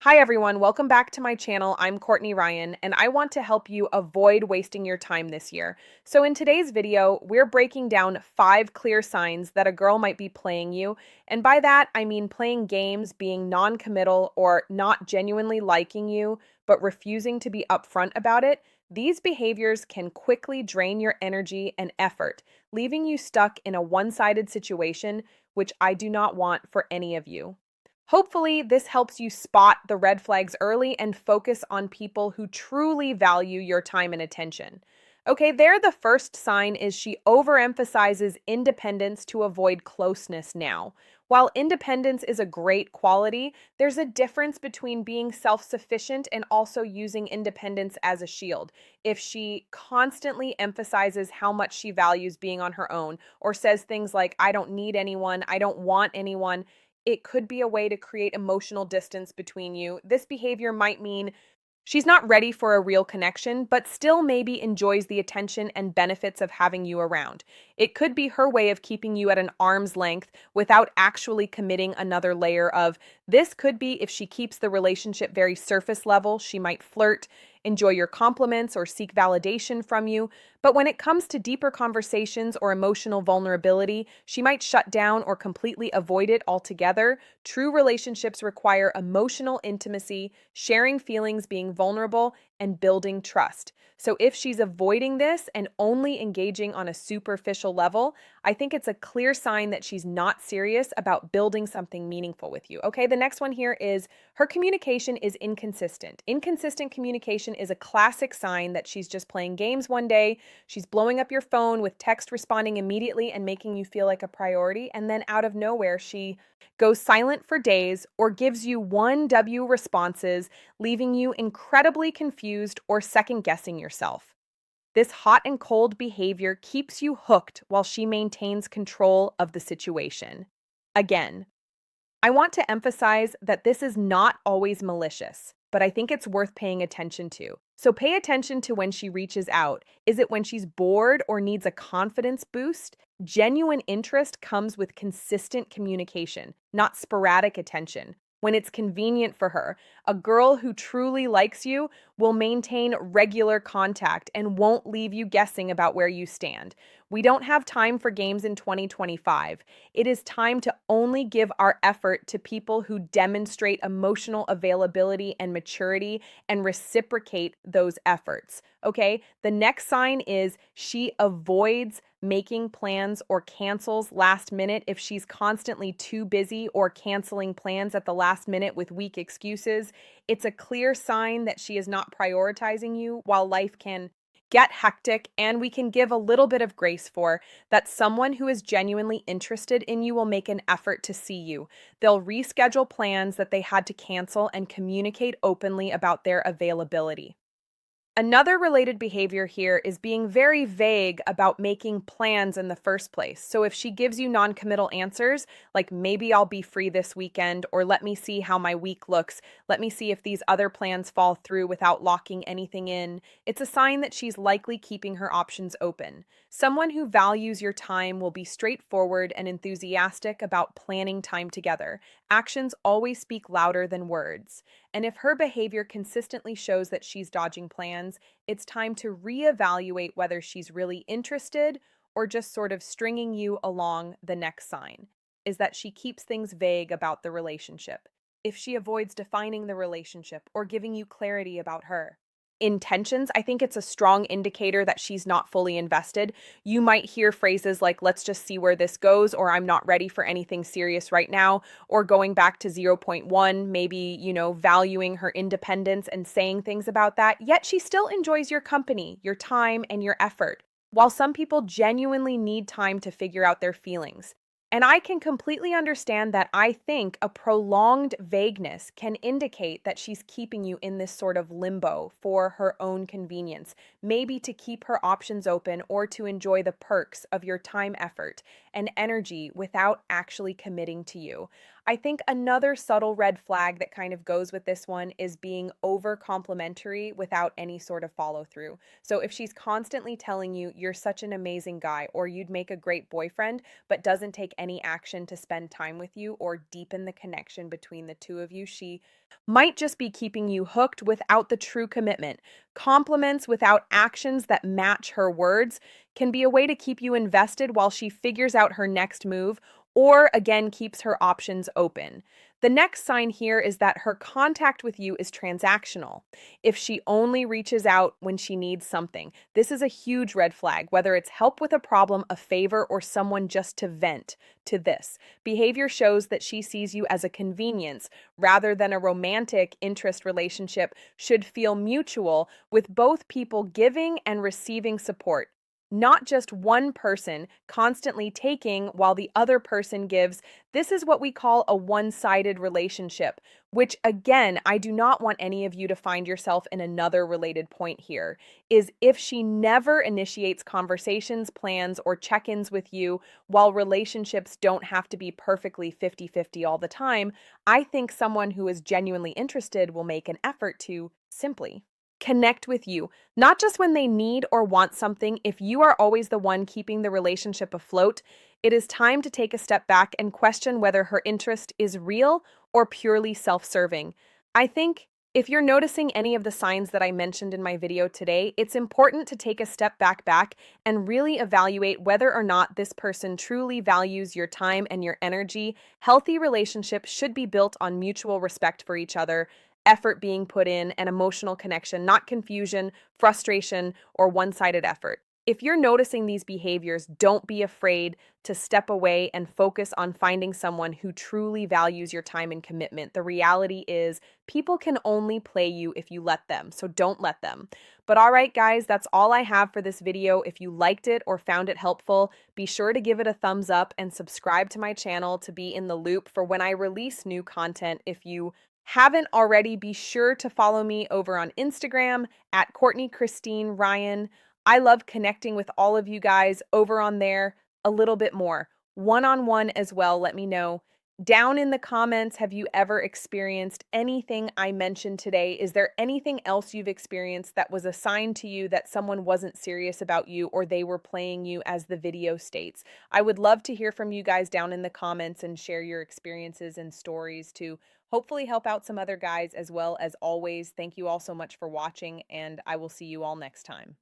Hi everyone, welcome back to my channel. I'm Courtney Ryan, and I want to help you avoid wasting your time this year. So in today's video, we're breaking down 5 clear signs that a girl might be playing you. And by that, I mean playing games, being non-committal, or not genuinely liking you, but refusing to be upfront about it. These behaviors can quickly drain your energy and effort, leaving you stuck in a one-sided situation, which I do not want for any of you. Hopefully, this helps you spot the red flags early and focus on people who truly value your time and attention. Okay, there the first sign is she overemphasizes independence to avoid closeness now. While independence is a great quality, there's a difference between being self sufficient and also using independence as a shield. If she constantly emphasizes how much she values being on her own, or says things like, I don't need anyone, I don't want anyone, it could be a way to create emotional distance between you. This behavior might mean she's not ready for a real connection, but still maybe enjoys the attention and benefits of having you around. It could be her way of keeping you at an arm's length without actually committing another layer of this. Could be if she keeps the relationship very surface level, she might flirt, enjoy your compliments, or seek validation from you. But when it comes to deeper conversations or emotional vulnerability, she might shut down or completely avoid it altogether. True relationships require emotional intimacy, sharing feelings, being vulnerable, and building trust. So if she's avoiding this and only engaging on a superficial level, I think it's a clear sign that she's not serious about building something meaningful with you. Okay, the next one here is her communication is inconsistent. Inconsistent communication is a classic sign that she's just playing games one day, she's blowing up your phone with text responding immediately and making you feel like a priority, and then out of nowhere, she goes silent for days or gives you 1W responses, leaving you incredibly confused or second guessing yourself. This hot and cold behavior keeps you hooked while she maintains control of the situation. Again, I want to emphasize that this is not always malicious, but I think it's worth paying attention to. So pay attention to when she reaches out. Is it when she's bored or needs a confidence boost? Genuine interest comes with consistent communication, not sporadic attention. When it's convenient for her, a girl who truly likes you will maintain regular contact and won't leave you guessing about where you stand. We don't have time for games in 2025. It is time to only give our effort to people who demonstrate emotional availability and maturity and reciprocate those efforts. Okay? The next sign is she avoids making plans or cancels last minute. If she's constantly too busy or canceling plans at the last minute with weak excuses, it's a clear sign that she is not prioritizing you. While life can get hectic and we can give a little bit of grace for that, someone who is genuinely interested in you will make an effort to see you. They'll reschedule plans that they had to cancel and communicate openly about their availability. Another related behavior here is being very vague about making plans in the first place. So if she gives you non-committal answers, like maybe I'll be free this weekend, or let me see how my week looks, let me see if these other plans fall through without locking anything in, it's a sign that she's likely keeping her options open. Someone who values your time will be straightforward and enthusiastic about planning time together. Actions always speak louder than words. And if her behavior consistently shows that she's dodging plans, it's time to reevaluate whether she's really interested or just sort of stringing you along. The next sign is that she keeps things vague about the relationship. If she avoids defining the relationship or giving you clarity about her intentions, I think it's a strong indicator that she's not fully invested. You might hear phrases like, let's just see where this goes, or I'm not ready for anything serious right now, or going back to zero point 0.1, maybe, valuing her independence and saying things about that, yet she still enjoys your company, your time, and your effort. While some people genuinely need time to figure out their feelings, and I can completely understand that. I think a prolonged vagueness can indicate that she's keeping you in this sort of limbo for her own convenience, maybe to keep her options open or to enjoy the perks of your time, effort, and energy without actually committing to you. I think another subtle red flag that kind of goes with this one is being over complimentary without any sort of follow through. So if she's constantly telling you you're such an amazing guy or you'd make a great boyfriend, but doesn't take any action to spend time with you or deepen the connection between the two of you, she might just be keeping you hooked without the true commitment. Compliments without actions that match her words can be a way to keep you invested while she figures out her next move or again keeps her options open. The next sign here is that her contact with you is transactional. If she only reaches out when she needs something, this is a huge red flag, whether it's help with a problem, a favor, or someone just to vent to this. Behavior shows that she sees you as a convenience rather than a romantic interest relationship should feel mutual with both people giving and receiving support, not just one person constantly taking while the other person gives. This is what we call a one-sided relationship, which again, I do not want any of you to find yourself in another related point here, is if she never initiates conversations, plans, or check-ins with you, while relationships don't have to be perfectly 50-50 all the time, I think someone who is genuinely interested will make an effort to simply connect with you, not just when they need or want something. If you are always the one keeping the relationship afloat, it is time to take a step back and question whether her interest is real or purely self-serving. I think if you're noticing any of the signs that I mentioned in my video today, it's important to take a step back and really evaluate whether or not this person truly values your time and your energy. Healthy relationships should be built on mutual respect for each other, effort being put in, and emotional connection, not confusion, frustration, or one-sided effort. If you're noticing these behaviors, don't be afraid to step away and focus on finding someone who truly values your time and commitment. The reality is, people can only play you if you let them, so don't let them. But all right, guys, that's all I have for this video. If you liked it or found it helpful, be sure to give it a thumbs up and subscribe to my channel to be in the loop for when I release new content. If you haven't already, be sure to follow me over on Instagram at Courtney Christine Ryan. I love connecting with all of you guys over on there a little bit more, one-on-one as well. Let me know down in the comments, have you ever experienced anything I mentioned today? Is there anything else you've experienced that was a sign to you that someone wasn't serious about you or they were playing you as the video states? I would love to hear from you guys down in the comments and share your experiences and stories to hopefully help out some other guys as well. As always, thank you all so much for watching, and I will see you all next time.